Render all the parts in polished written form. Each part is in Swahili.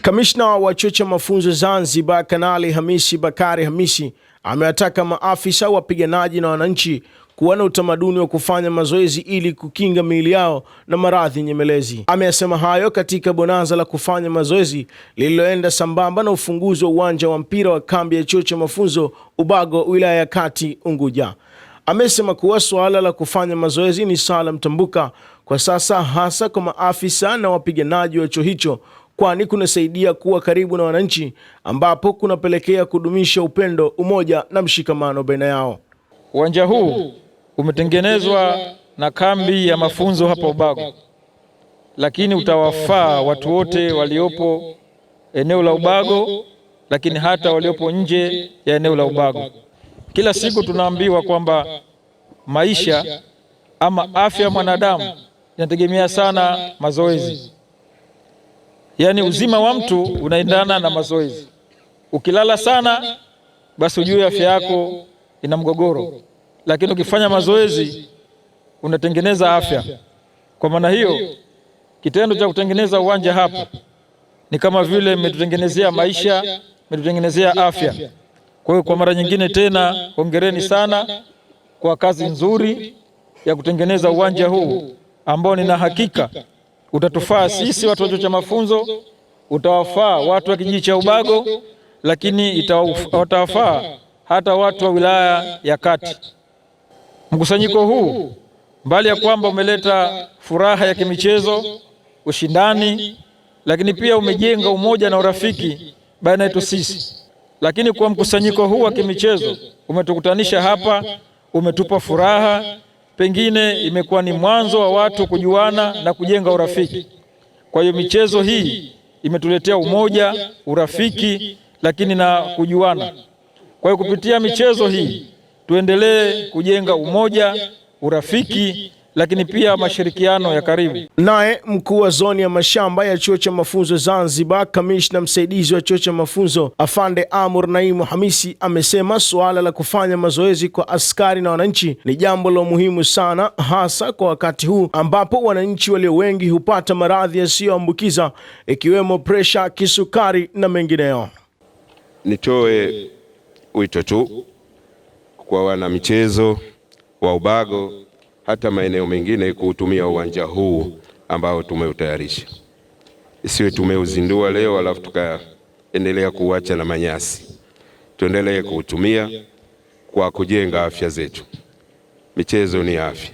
Kamishna wa chuo cha mafunzo Zanzibar, Kanali Hamisi Bakari Hamisi, amewataka maafisa wapiganaji na wananchi kuwa na utamaduni wa kufanya mazoezi ili kukinga miili yao na maradhi nyemelezi. Amesema hayo katika bonanza la kufanya mazoezi lililoenda sambamba na ufunguzi wa uwanja wa mpira wa kambi ya chuo cha mafunzo Ubago, wilaya ya Kati, Unguja. Amesema kuwa suala la kufanya mazoezi ni swala mtambuka kwa sasa, hasa kwa maafisa na wapiganaji wa chuo hicho, kwani kunasaidia kuwa karibu na wananchi, ambapo kunapelekea kudumisha upendo, umoja na mshikamano baina yao. Uwanja huu umetengenezwa na kambi ya mafunzo hapa Ubago, lakini utawafaa watu wote waliopo eneo la Ubago, lakini hata waliopo nje ya eneo la Ubago. Kila siku tunaambiwa kwamba maisha ama afya ya mwanadamu inategemea sana mazoezi. Yaani uzima wa mtu unaendana na mazoezi. Ukilala sana, basi ujue afya yako ina mgogoro, lakini ukifanya mazoezi unatengeneza afya. Kwa maana hiyo, kitendo cha kutengeneza uwanja hapa ni kama vile mmetutengenezea maisha, mmetutengenezea afya. Kwa hiyo kwa mara nyingine tena, hongereni sana kwa kazi nzuri ya kutengeneza uwanja huu ambao nina hakika utatufaa sisi watu wa chuo cha mafunzo, utawafaa watu wa kijiji cha Ubago, lakini utawafaa hata watu wa wilaya ya Kati. Mkusanyiko huu mbali ya kwamba umeleta furaha ya kimichezo, ushindani, lakini pia umejenga umoja na urafiki baina yetu sisi. Lakini kwa mkusanyiko huu wa kimichezo umetukutanisha hapa, umetupa furaha, pengine imekuwa ni mwanzo wa watu kujuana na kujenga urafiki. Kwa hiyo michezo hii imetuletea umoja, urafiki, lakini na kujuana. Kwa hiyo kupitia michezo hii tuendelee kujenga umoja, urafiki, lakini pia mashirikiano ya karibu. Naye mkuu wa zoni ya mashamba ya chuo cha mafunzo Zanzibar, kamishna msaidizi wa chuo cha mafunzo Afande Amur Naimu Hamisi, amesema suala la kufanya mazoezi kwa askari na wananchi ni jambo la muhimu sana, hasa kwa wakati huu ambapo wananchi walio wengi hupata maradhi yasiyoambukiza ikiwemo presha, kisukari na mengineyo. Nitoe wito tu kwa wana michezo wa Ubago hata maeneo mengine kuutumia uwanja huu ambao tumeutayarisha. Isiwe tumeuzindua leo alafu tukaendelea kuacha na manyasi. Tuendelee kuutumia kwa kujenga afya zetu. Michezo ni afya.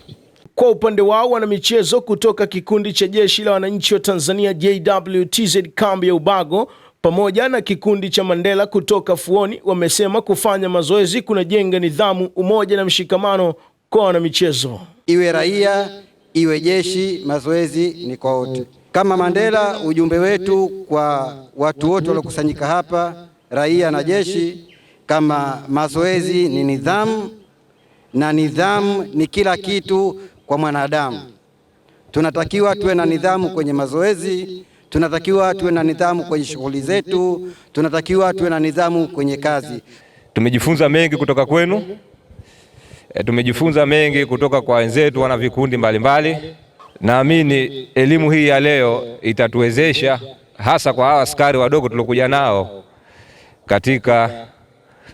Kwa upande wao, wana michezo kutoka kikundi cha Jeshi la Wananchi wa Tanzania JWTZ kambi ya Ubago pamoja na kikundi cha Mandela kutoka Fuoni wamesema kufanya mazoezi kunajenga nidhamu, umoja na mshikamano kwa wana michezo. Iwe raia, iwe jeshi, mazoezi ni kwa wote. Kama Mandela, ujumbe wetu kwa watu wote waliokusanyika hapa, raia na jeshi, kama mazoezi ni nidhamu na nidhamu ni kila kitu kwa mwanadamu. Tunatakiwa tuwe na nidhamu kwenye mazoezi, tunatakiwa tuwe na nidhamu kwenye shughuli zetu, tunatakiwa tuwe na nidhamu kwenye kazi. Tumejifunza mengi kutoka kwenu. Tumejifunza mengi kutoka kwa wenzetu wana vikundi mbalimbali. Naamini elimu hii ya leo itatuwezesha hasa kwa hawa askari wadogo tuliokuja nao katika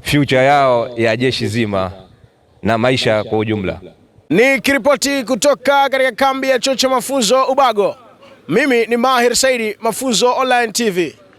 future yao ya jeshi zima na maisha kwa ujumla. Nikiripoti kutoka katika kambi ya chuo cha mafunzo Ubago, mimi ni Mahir Saidi, Mafunzo Online TV.